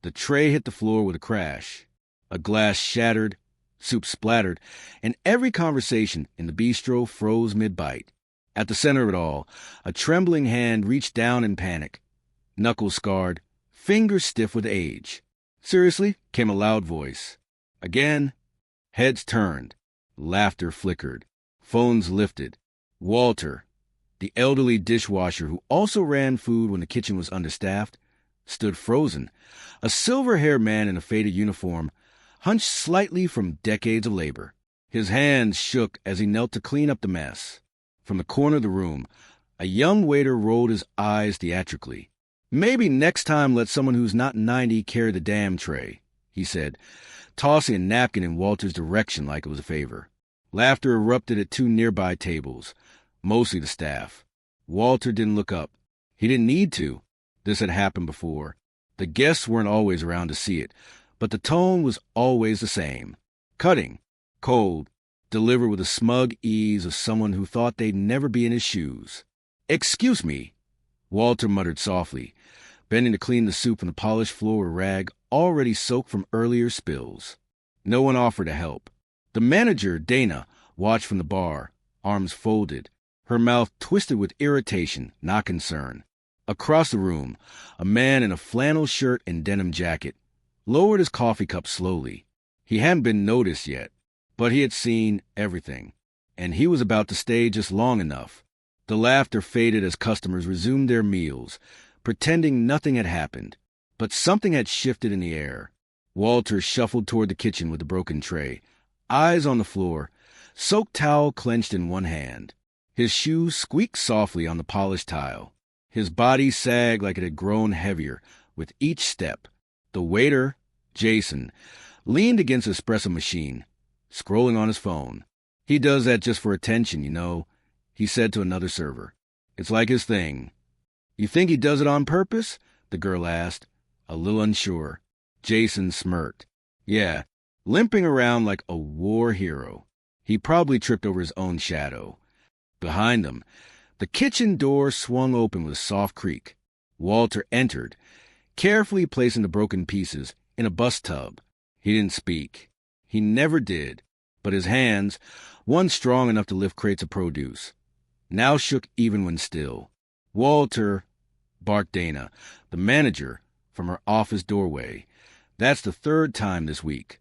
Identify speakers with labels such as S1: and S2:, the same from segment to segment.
S1: The tray hit the floor with a crash. A glass shattered, soup splattered, and every conversation in the bistro froze mid-bite. At the center of it all, a trembling hand reached down in panic. Knuckles scarred, fingers stiff with age. "Seriously?" came a loud voice. Again, heads turned. Laughter flickered. Phones lifted. Walter, the elderly dishwasher who also ran food when the kitchen was understaffed, stood frozen. A silver-haired man in a faded uniform, hunched slightly from decades of labor. His hands shook as he knelt to clean up the mess. From the corner of the room, a young waiter rolled his eyes theatrically. "Maybe next time let someone who's not 90 carry the damn tray," he said, tossing a napkin in Walter's direction like it was a favor. Laughter erupted at two nearby tables, mostly the staff. Walter didn't look up. He didn't need to. This had happened before. The guests weren't always around to see it, but the tone was always the same. Cutting, cold, delivered with the smug ease of someone who thought they'd never be in his shoes. "Excuse me," Walter muttered softly, bending to clean the soup from the polished floor with a rag already soaked from earlier spills. No one offered to help. The manager, Dana, watched from the bar, arms folded, her mouth twisted with irritation, not concern. Across the room, a man in a flannel shirt and denim jacket lowered his coffee cup slowly. He hadn't been noticed yet, but he had seen everything, and he was about to stay just long enough. The laughter faded as customers resumed their meals, pretending nothing had happened. But something had shifted in the air. Walter shuffled toward the kitchen with the broken tray, eyes on the floor, soaked towel clenched in one hand. His shoes squeaked softly on the polished tile. His body sagged like it had grown heavier with each step. The waiter, Jason, leaned against the espresso machine, scrolling on his phone. "He does that just for attention, you know," he said to another server. "It's like his thing." "You think he does it on purpose?" the girl asked, a little unsure. Jason smirked. "Yeah, limping around like a war hero. He probably tripped over his own shadow." Behind them, the kitchen door swung open with a soft creak. Walter entered, carefully placing the broken pieces in a bus tub. He didn't speak. He never did, but his hands, one strong enough to lift crates of produce, now shook even when still. "Walter," barked Dana, the manager, from her office doorway. "That's the third time this week."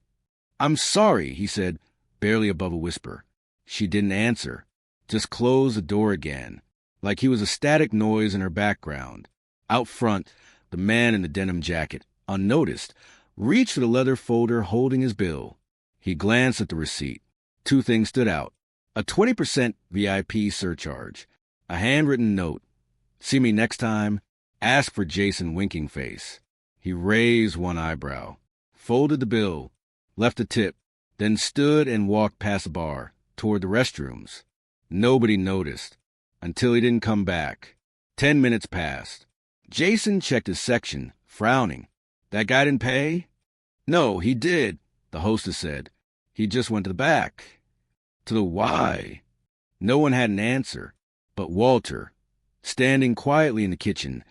S1: "I'm sorry," he said, barely above a whisper. She didn't answer, just closed the door again, like he was a static noise in her background. Out front, the man in the denim jacket, unnoticed, reached for the leather folder holding his bill. He glanced at the receipt. Two things stood out: a 20% VIP surcharge, a handwritten note. "See me next time. Ask for Jason winking face." He raised one eyebrow, folded the bill, left a tip, then stood and walked past the bar, toward the restrooms. Nobody noticed, until he didn't come back. 10 minutes passed. Jason checked his section, frowning. "That guy didn't pay?" "No, he did," the hostess said. "He just went to the back." To the why? No one had an answer, but Walter, standing quietly in the kitchen,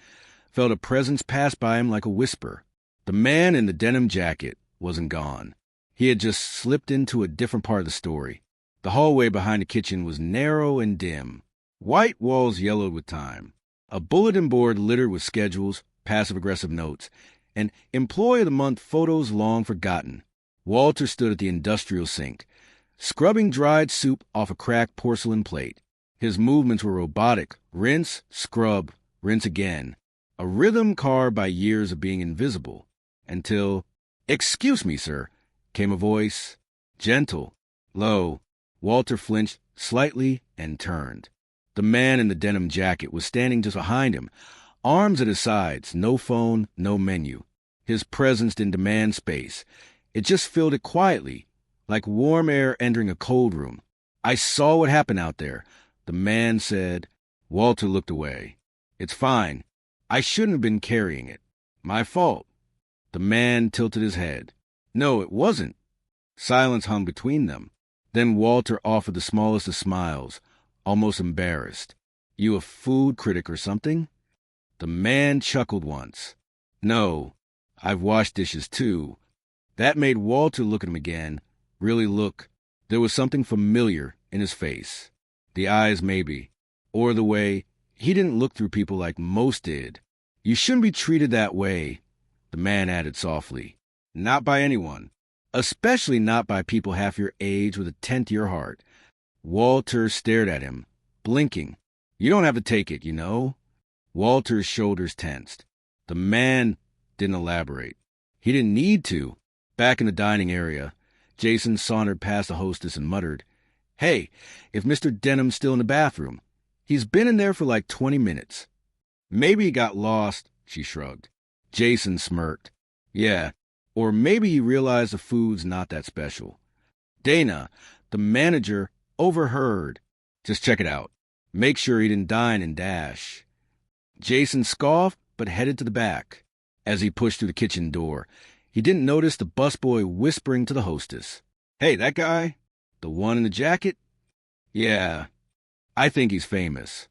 S1: felt a presence pass by him like a whisper. The man in the denim jacket wasn't gone. He had just slipped into a different part of the story. The hallway behind the kitchen was narrow and dim. White walls yellowed with time. A bulletin board littered with schedules, passive-aggressive notes, and Employee of the Month photos long forgotten. Walter stood at the industrial sink, scrubbing dried soup off a cracked porcelain plate. His movements were robotic. Rinse, scrub, rinse again. A rhythm carved by years of being invisible. Until, "Excuse me, sir," came a voice. Gentle, low. Walter flinched slightly and turned. The man in the denim jacket was standing just behind him, arms at his sides, no phone, no menu. His presence didn't demand space. It just filled it quietly, like warm air entering a cold room. "I saw what happened out there," the man said. Walter looked away. "It's fine. I shouldn't have been carrying it. My fault." The man tilted his head. "No, it wasn't." Silence hung between them. Then Walter offered the smallest of smiles, almost embarrassed. "You a food critic or something?" The man chuckled once. "No, I've washed dishes too. That made Walter look at him again. Really look. There was something familiar in his face. The eyes, maybe. Or the way he didn't look through people like most did. You shouldn't be treated that way, the man added softly. Not by anyone. Especially not by people half your age with a tenth your heart. Walter stared at him, blinking. You don't have to take it, you know. Walter's shoulders tensed. The man didn't elaborate. He didn't need to. Back in the dining area, Jason sauntered past the hostess and muttered, "Hey, if Mr. Denham's still in the bathroom. He's been in there for like 20 minutes. Maybe he got lost," she shrugged. Jason smirked. Yeah, or maybe he realized the food's not that special. Dana, the manager, overheard. Just check it out. Make sure he didn't dine and dash. Jason scoffed, but headed to the back. As he pushed through the kitchen door, he didn't notice the busboy whispering to the hostess. "Hey, that guy? The one in the jacket? Yeah, I think he's famous."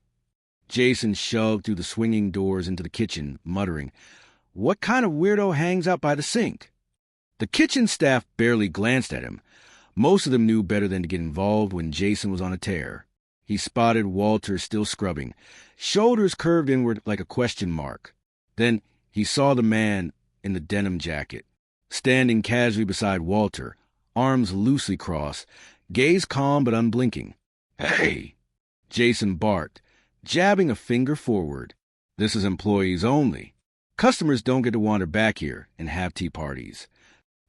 S1: Jason shoved through the swinging doors into the kitchen, muttering, "What kind of weirdo hangs out by the sink?" The kitchen staff barely glanced at him. Most of them knew better than to get involved when Jason was on a tear. He spotted Walter still scrubbing, shoulders curved inward like a question mark. Then he saw the man in the denim jacket, standing casually beside Walter, arms loosely crossed, gaze calm but unblinking. "Hey!" Jason barked, jabbing a finger forward. "This is employees only. Customers don't get to wander back here and have tea parties."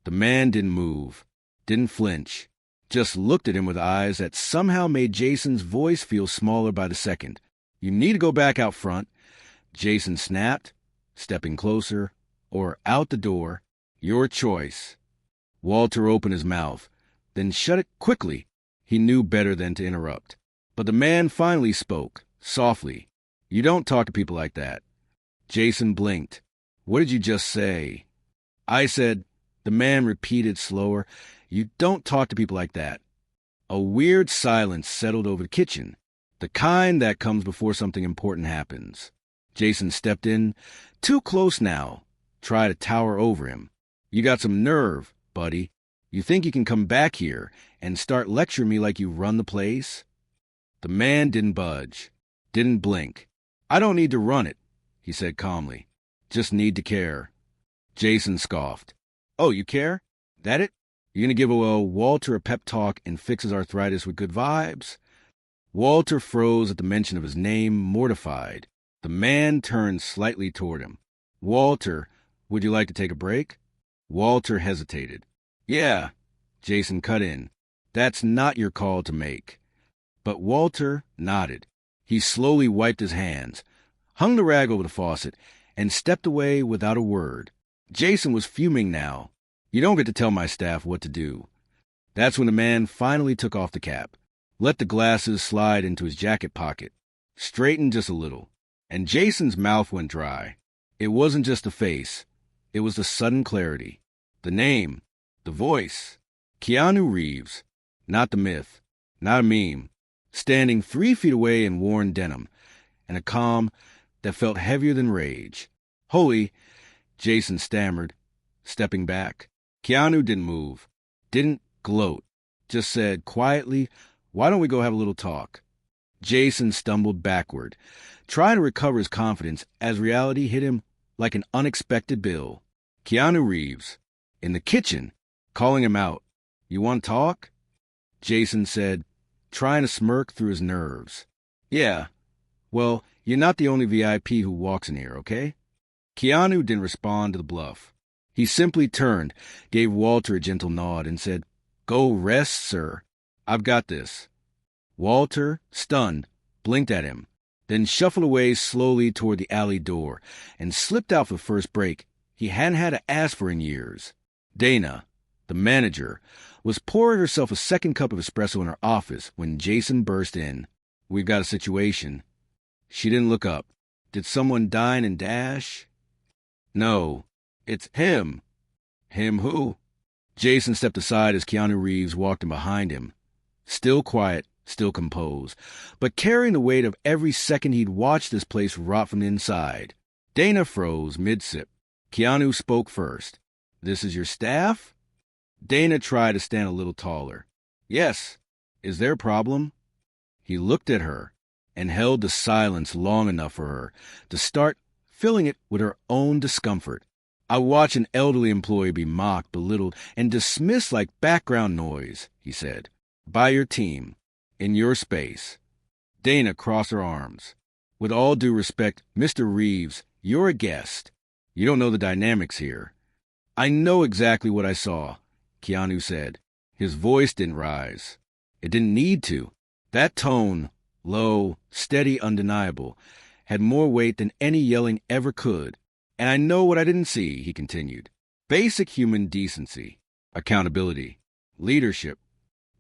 S1: The man didn't move, didn't flinch, just looked at him with eyes that somehow made Jason's voice feel smaller by the second. "You need to go back out front." Jason snapped, stepping closer, or out the door. "Your choice." Walter opened his mouth, then shut it quickly. He knew better than to interrupt. But the man finally spoke, softly. "You don't talk to people like that." Jason blinked. "What did you just say?" "I said," the man repeated slower, "you don't talk to people like that." A weird silence settled over the kitchen, the kind that comes before something important happens. Jason stepped in, too close now, tried to tower over him. "You got some nerve, buddy. You think you can come back here and start lecturing me like you run the place?" The man didn't budge, didn't blink. "I don't need to run it," he said calmly. "Just need to care." Jason scoffed. "Oh, you care? That it? You gonna give Walter a pep talk and fix his arthritis with good vibes?" Walter froze at the mention of his name, mortified. The man turned slightly toward him. "Walter, would you like to take a break?" Walter hesitated. "Yeah," Jason cut in. "That's not your call to make." But Walter nodded. He slowly wiped his hands, hung the rag over the faucet, and stepped away without a word. Jason was fuming now. "You don't get to tell my staff what to do." That's when the man finally took off the cap, let the glasses slide into his jacket pocket, straightened just a little, and Jason's mouth went dry. It wasn't just the face. It was the sudden clarity. The name. The voice. Keanu Reeves. Not the myth. Not a meme. Standing 3 feet away in worn denim, and a calm that felt heavier than rage. "Holy," Jason stammered, stepping back. Keanu didn't move, didn't gloat, just said quietly, "Why don't we go have a little talk?" Jason stumbled backward, trying to recover his confidence as reality hit him like an unexpected bill. Keanu Reeves, in the kitchen, calling him out. "You want to talk?" Jason said, trying to smirk through his nerves. "Yeah. Well, you're not the only VIP who walks in here, okay?" Keanu didn't respond to the bluff. He simply turned, gave Walter a gentle nod, and said, "Go rest, sir. I've got this." Walter, stunned, blinked at him, then shuffled away slowly toward the alley door and slipped out for the first break he hadn't had to ask for in years. Dana, the manager, was pouring herself a second cup of espresso in her office when Jason burst in. "We've got a situation." She didn't look up. "Did someone dine and dash?" "No, it's him." "Him who?" Jason stepped aside as Keanu Reeves walked in behind him. Still quiet, still composed, but carrying the weight of every second he'd watched this place rot from the inside. Dana froze mid-sip. Keanu spoke first. "This is your staff?" Dana tried to stand a little taller. "Yes. Is there a problem?" He looked at her and held the silence long enough for her to start filling it with her own discomfort. "I watch an elderly employee be mocked, belittled, and dismissed like background noise," he said. "By your team. In your space." Dana crossed her arms. "With all due respect, Mr. Reeves, you're a guest. You don't know the dynamics here." "I know exactly what I saw," Keanu said. His voice didn't rise. It didn't need to. That tone, low, steady, undeniable, had more weight than any yelling ever could. "And I know what I didn't see," he continued. "Basic human decency, accountability, leadership."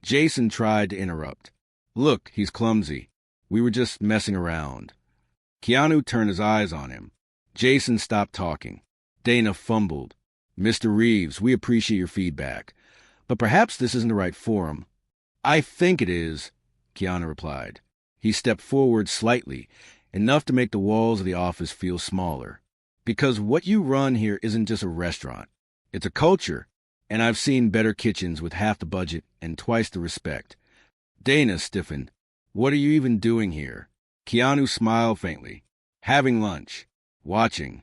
S1: Jason tried to interrupt. "Look, he's clumsy. We were just messing around." Keanu turned his eyes on him. Jason stopped talking. Dana fumbled. "Mr. Reeves, we appreciate your feedback, but perhaps this isn't the right forum." "I think it is," Keanu replied. He stepped forward slightly, enough to make the walls of the office feel smaller. "Because what you run here isn't just a restaurant. It's a culture, and I've seen better kitchens with half the budget and twice the respect." Dana stiffened. "What are you even doing here?" Keanu smiled faintly. "Having lunch. Watching."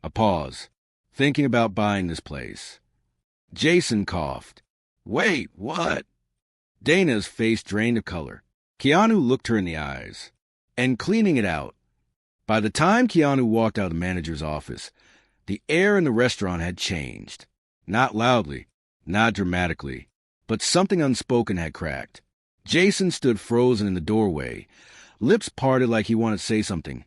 S1: A pause. "Thinking about buying this place." Jason coughed. "Wait, what?" Dana's face drained of color. Keanu looked her in the eyes. "And cleaning it out." By the time Keanu walked out of the manager's office, the air in the restaurant had changed. Not loudly, not dramatically, but something unspoken had cracked. Jason stood frozen in the doorway, lips parted like he wanted to say something,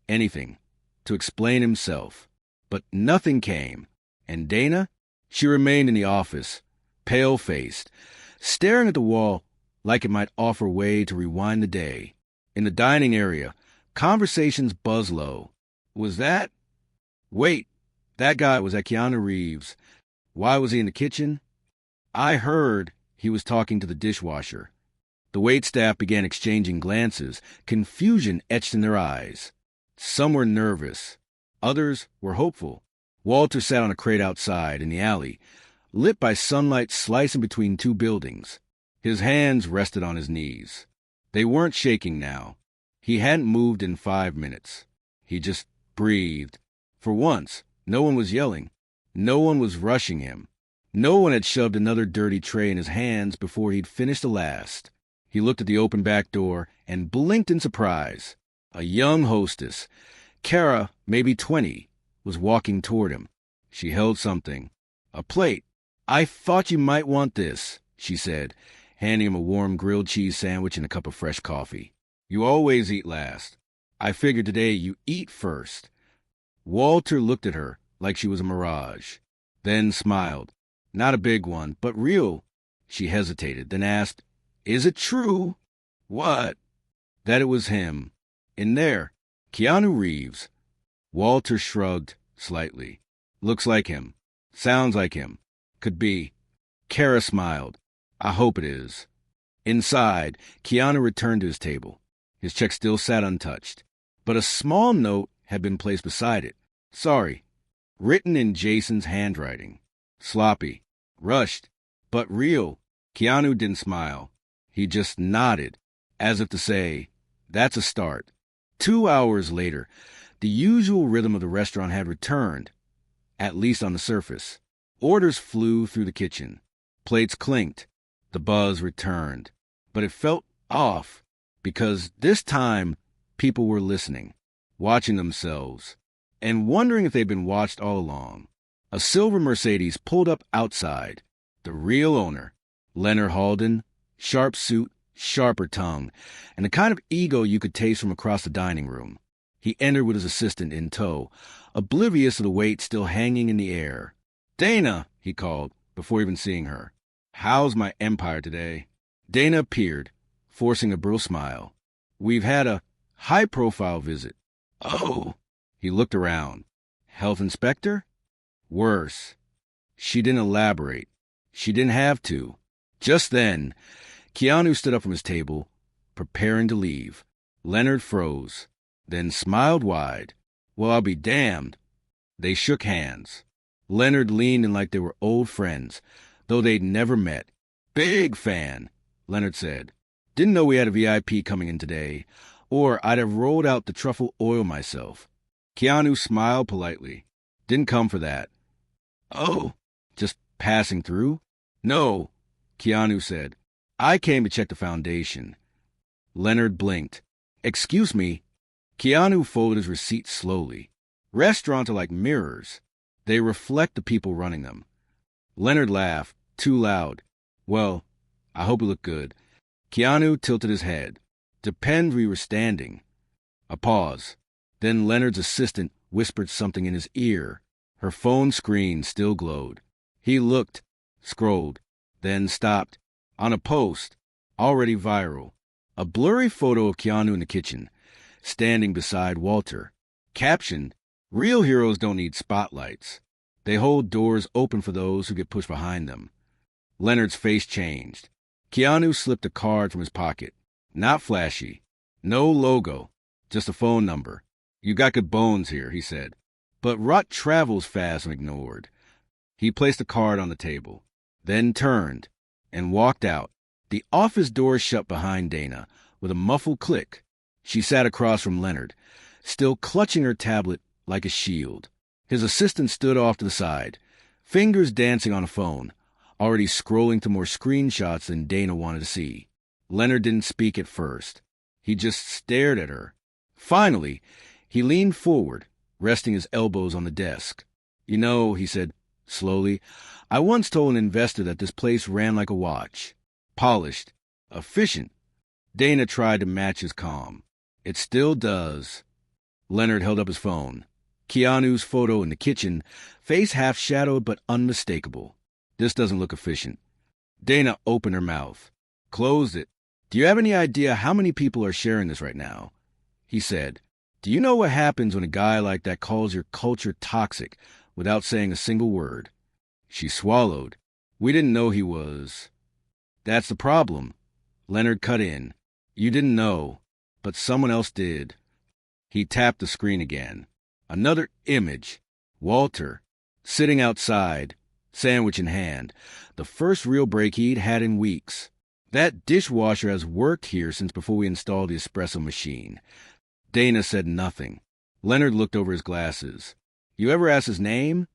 S1: anything, to explain himself. But nothing came. And Dana? She remained in the office, pale-faced, staring at the wall like it might offer way to rewind the day. In the dining area, conversations buzzed low. "Was that? Wait, that guy was at Keanu Reeves. Why was he in the kitchen? I heard he was talking to the dishwasher." The waitstaff began exchanging glances, confusion etched in their eyes. Some were nervous. Others were hopeful. Walter sat on a crate outside in the alley, lit by sunlight slicing between two buildings. His hands rested on his knees. They weren't shaking now. He hadn't moved in 5 minutes. He just breathed. For once, no one was yelling. No one was rushing him. No one had shoved another dirty tray in his hands before he'd finished the last. He looked at the open back door and blinked in surprise. A young hostess, Kara, maybe 20, was walking toward him. She held something. A plate. "I thought you might want this," she said, handing him a warm grilled cheese sandwich and a cup of fresh coffee. "You always eat last. I figured today you eat first." Walter looked at her like she was a mirage, then smiled. "Not a big one, but real." She hesitated, then asked, "Is it true?" "What?" "That it was him. In there. Keanu Reeves." Walter shrugged slightly. "Looks like him. Sounds like him. Could be." Kara smiled. "I hope it is." Inside, Keanu returned to his table. His check still sat untouched, but a small note had been placed beside it. "Sorry." Written in Jason's handwriting. Sloppy. Rushed. But real. Keanu didn't smile. He just nodded, as if to say, "That's a start." 2 hours later, the usual rhythm of the restaurant had returned, at least on the surface. Orders flew through the kitchen. Plates clinked. The buzz returned. But it felt off, because this time people were listening, watching themselves, and wondering if they'd been watched all along. A silver Mercedes pulled up outside. The real owner, Leonard Halden, sharp suit, sharper tongue, and the kind of ego you could taste from across the dining room. He entered with his assistant in tow, oblivious of the weight still hanging in the air. "Dana," he called, before even seeing her. "How's my empire today?" Dana appeared, forcing a brittle smile. "We've had a high-profile visit." "Oh." He looked around. "Health inspector?" "Worse." She didn't elaborate. She didn't have to. Just then, Keanu stood up from his table, preparing to leave. Leonard froze, then smiled wide. "Well, I'll be damned." They shook hands. Leonard leaned in like they were old friends, though they'd never met. "Big fan," Leonard said. "Didn't know we had a VIP coming in today, or I'd have rolled out the truffle oil myself." Keanu smiled politely. "Didn't come for that." "Oh, just passing through?" "No," Keanu said. "I came to check the foundation." Leonard blinked. "Excuse me." Keanu folded his receipt slowly. "Restaurants are like mirrors. They reflect the people running them." Leonard laughed, too loud. "Well, I hope it looked good." Keanu tilted his head. "Depends where you were standing." A pause. Then Leonard's assistant whispered something in his ear. Her phone screen still glowed. He looked, scrolled, then stopped. On a post, already viral, a blurry photo of Keanu in the kitchen, standing beside Walter. Captioned, "Real heroes don't need spotlights. They hold doors open for those who get pushed behind them." Leonard's face changed. Keanu slipped a card from his pocket. Not flashy. No logo. Just a phone number. "You got good bones here," he said. "But rot travels fast when ignored." He placed the card on the table, then turned and walked out. The office door shut behind Dana with a muffled click. She sat across from Leonard, still clutching her tablet like a shield. His assistant stood off to the side, fingers dancing on a phone, already scrolling to more screenshots than Dana wanted to see. Leonard didn't speak at first. He just stared at her. Finally, he leaned forward, resting his elbows on the desk. "You know," he said slowly, "I once told an investor that this place ran like a watch. Polished. Efficient." Dana tried to match his calm. "It still does." Leonard held up his phone. Keanu's photo in the kitchen, face half-shadowed but unmistakable. "This doesn't look efficient." Dana opened her mouth, closed it. "Do you have any idea how many people are sharing this right now?" He said, "Do you know what happens when a guy like that calls your culture toxic without saying a single word?" She swallowed. "We didn't know he was." "That's the problem." Leonard cut in. "You didn't know, but someone else did." He tapped the screen again. Another image. Walter, sitting outside, sandwich in hand, the first real break he'd had in weeks. "That dishwasher has worked here since before we installed the espresso machine." Dana said nothing. Leonard looked over his glasses. "You ever ask his name?"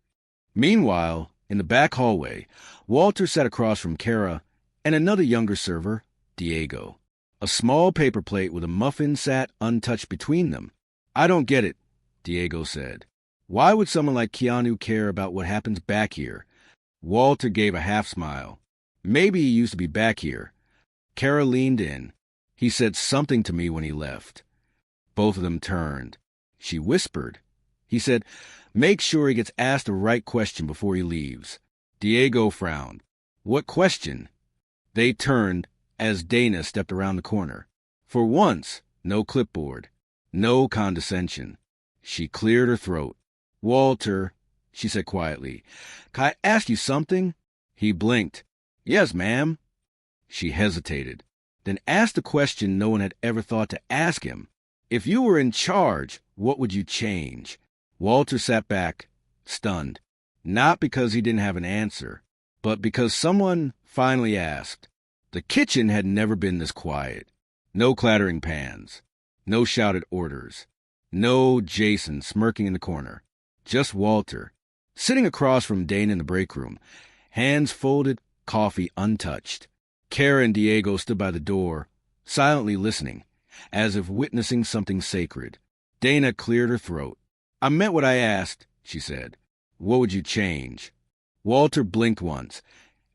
S1: Meanwhile, in the back hallway, Walter sat across from Kara and another younger server, Diego. A small paper plate with a muffin sat untouched between them. "I don't get it," Diego said. "Why would someone like Keanu care about what happens back here?" Walter gave a half-smile. "Maybe he used to be back here." Kara leaned in. "He said something to me when he left." Both of them turned. She whispered. He said, "Make sure he gets asked the right question before he leaves." Diego frowned. "What question?" They turned as Dana stepped around the corner. For once, no clipboard, no condescension. She cleared her throat. "Walter," she said quietly, "can I ask you something?" He blinked. "Yes, ma'am." She hesitated, then asked a question no one had ever thought to ask him. "If you were in charge, what would you change?" Walter sat back, stunned, not because he didn't have an answer, but because someone finally asked. The kitchen had never been this quiet. No clattering pans, no shouted orders, no Jason smirking in the corner. Just Walter, sitting across from Dana in the break room, hands folded, coffee untouched. Kara and Diego stood by the door, silently listening, as if witnessing something sacred. Dana cleared her throat. "I meant what I asked," she said. "What would you change?" Walter blinked once,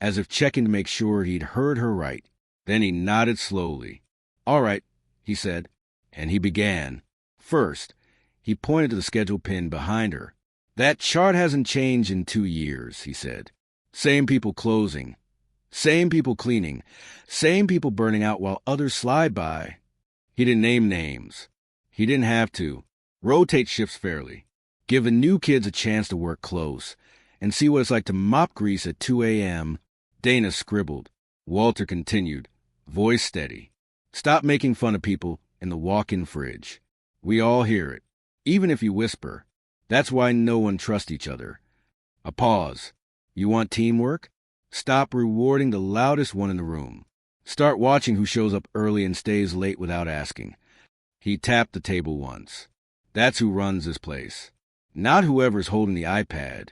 S1: as if checking to make sure he'd heard her right. Then he nodded slowly. "All right," he said, and he began. First, he pointed to the schedule pin behind her. "That chart hasn't changed in 2 years," he said. "Same people closing, same people cleaning, same people burning out while others slide by." He didn't name names. He didn't have to. Rotate shifts fairly. Give the new kids a chance to work close and see what it's like to mop grease at 2 a.m. Dana scribbled. Walter continued, voice steady. "Stop making fun of people in the walk-in fridge. We all hear it, even if you whisper. That's why no one trusts each other. A pause. You want teamwork? Stop rewarding the loudest one in the room. Start watching who shows up early and stays late without asking. He tapped the table once. That's who runs this place. Not whoever's holding the iPad.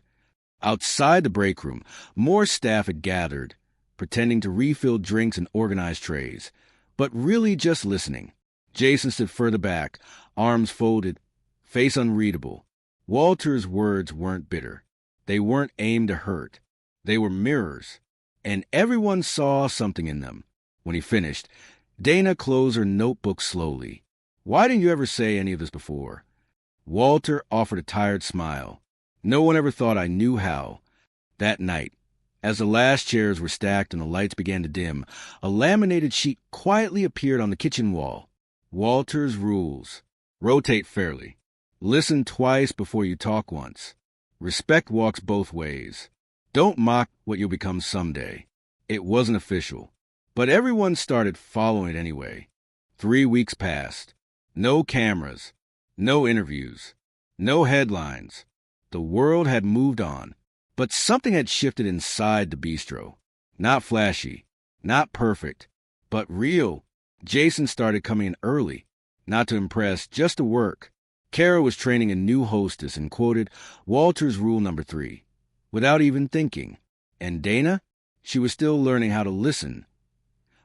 S1: Outside the break room, more staff had gathered, pretending to refill drinks and organize trays, but really just listening. Jason stood further back, arms folded, face unreadable. Walter's words weren't bitter. They weren't aimed to hurt. They were mirrors, and everyone saw something in them. When he finished, Dana closed her notebook slowly. Why didn't you ever say any of this before? Walter offered a tired smile. No one ever thought I knew how. That night, as the last chairs were stacked and the lights began to dim, a laminated sheet quietly appeared on the kitchen wall. Walter's rules. Rotate fairly. Listen twice before you talk once. Respect walks both ways. Don't mock what you'll become someday. It wasn't official, but everyone started following it anyway. 3 weeks passed. No cameras. No interviews. No headlines. The world had moved on, but something had shifted inside the bistro. Not flashy, not perfect, but real. Jason started coming in early, not to impress, just to work. Kara was training a new hostess and quoted Walter's rule number 3, without even thinking. And Dana? She was still learning how to listen.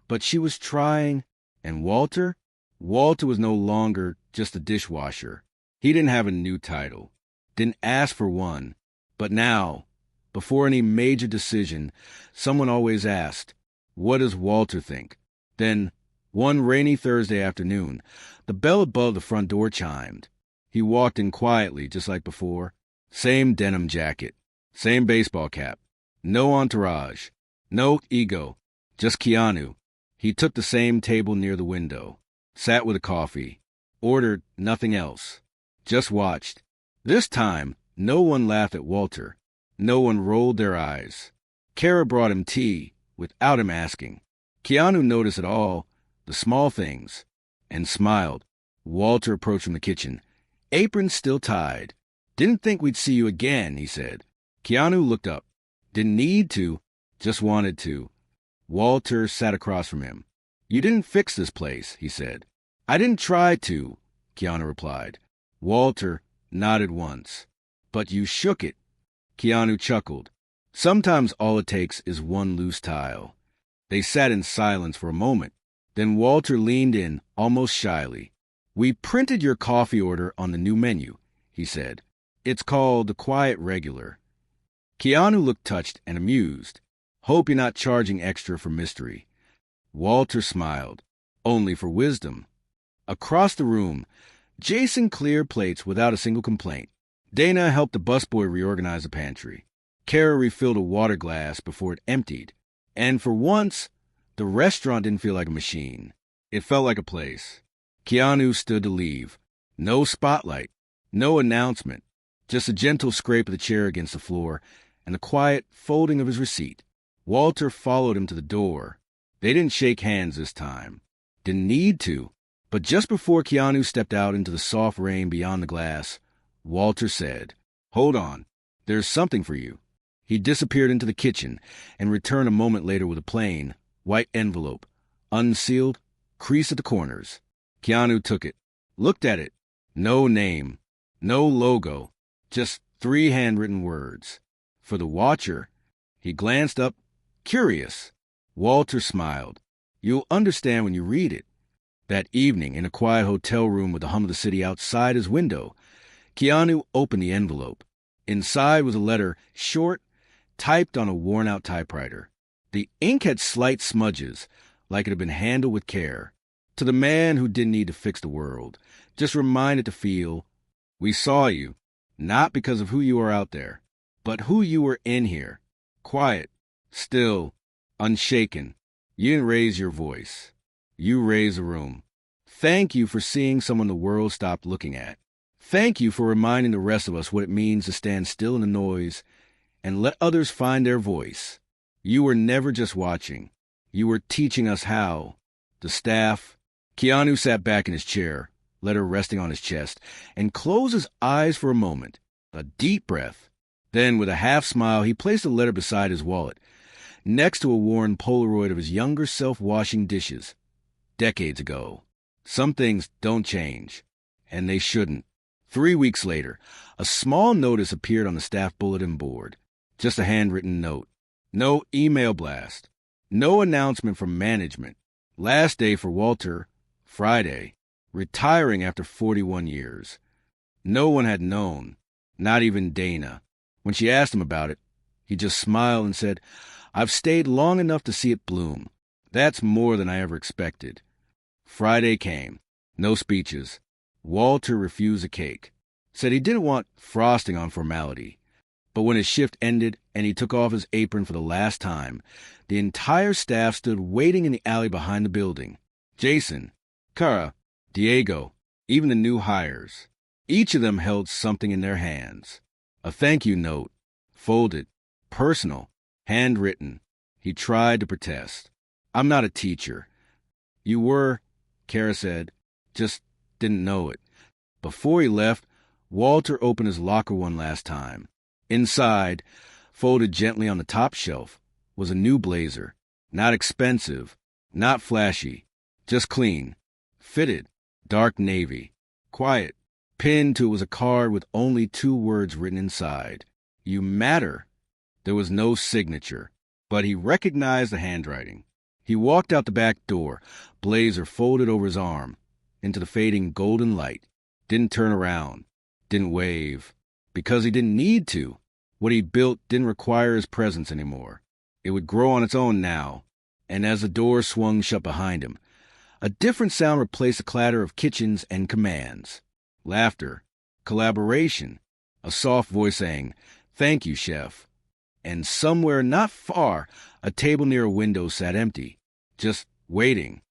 S1: But she was trying. And Walter? Walter was no longer just a dishwasher. He didn't have a new title. Didn't ask for one. But now, before any major decision, someone always asked, what does Walter think? Then, one rainy Thursday afternoon, the bell above the front door chimed. He walked in quietly, just like before. Same denim jacket. Same baseball cap. No entourage. No ego. Just Keanu. He took the same table near the window. Sat with a coffee. Ordered nothing else. Just watched. This time, no one laughed at Walter. No one rolled their eyes. Kara brought him tea, without him asking. Keanu noticed it all, the small things, and smiled. Walter approached from the kitchen. Apron still tied. Didn't think we'd see you again, he said. Keanu looked up. Didn't need to, just wanted to. Walter sat across from him. You didn't fix this place, he said. I didn't try to, Keanu replied. Walter nodded once. But you shook it. Keanu chuckled. Sometimes all it takes is one loose tile. They sat in silence for a moment. Then Walter leaned in, almost shyly. We printed your coffee order on the new menu, he said. It's called the Quiet Regular. Keanu looked touched and amused. Hope you're not charging extra for mystery. Walter smiled. Only for wisdom. Across the room, Jason cleared plates without a single complaint. Dana helped the busboy reorganize the pantry. Kara refilled a water glass before it emptied. And for once, the restaurant didn't feel like a machine. It felt like a place. Keanu stood to leave. No spotlight. No announcement. Just a gentle scrape of the chair against the floor and the quiet folding of his receipt. Walter followed him to the door. They didn't shake hands this time. Didn't need to. But just before Keanu stepped out into the soft rain beyond the glass, Walter said, Hold on. There's something for you. He disappeared into the kitchen and returned a moment later with a plain, white envelope, unsealed, creased at the corners. Keanu took it, looked at it. No name, no logo, just 3 handwritten words. For the watcher, he glanced up, curious. Walter smiled. You'll understand when you read it. That evening, in a quiet hotel room with the hum of the city outside his window, Keanu opened the envelope. Inside was a letter, short, typed on a worn-out typewriter. The ink had slight smudges, like it had been handled with care. To the man who didn't need to fix the world, just reminded to feel, we saw you, not because of who you are out there, but who you were in here. Quiet, still, unshaken. You didn't raise your voice. You raised the room. Thank you for seeing someone the world stopped looking at. Thank you for reminding the rest of us what it means to stand still in the noise and let others find their voice. You were never just watching. You were teaching us how. The staff. Keanu sat back in his chair, letter resting on his chest, and closed his eyes for a moment. A deep breath. Then, with a half-smile, he placed the letter beside his wallet, next to a worn Polaroid of his younger self washing dishes. Decades ago. Some things don't change, and they shouldn't. 3 weeks later, a small notice appeared on the staff bulletin board. Just a handwritten note. No email blast. No announcement from management. Last day for Walter, Friday. Retiring after 41 years. No one had known, not even Dana. When she asked him about it, he just smiled and said, "I've stayed long enough to see it bloom. That's more than I ever expected." Friday came. No speeches. Walter refused a cake. Said he didn't want frosting on formality. But when his shift ended and he took off his apron for the last time, the entire staff stood waiting in the alley behind the building. Jason, Cara, Diego, even the new hires. Each of them held something in their hands. A thank you note, folded, personal, handwritten. He tried to protest. "I'm not a teacher." "You were," Cara said, "just didn't know it." Before he left, Walter opened his locker one last time. Inside, folded gently on the top shelf, was a new blazer. Not expensive, not flashy, just clean. Fitted, dark navy. Quiet. Pinned to it was a card with only 2 words written inside. "You matter." There was no signature, but he recognized the handwriting. He walked out the back door, blazer folded over his arm, into the fading golden light. Didn't turn around. Didn't wave. Because he didn't need to. What he built didn't require his presence anymore. It would grow on its own now. And as the door swung shut behind him, a different sound replaced the clatter of kitchens and commands. Laughter. Collaboration. A soft voice saying, "Thank you, chef." And somewhere not far, a table near a window sat empty, just waiting.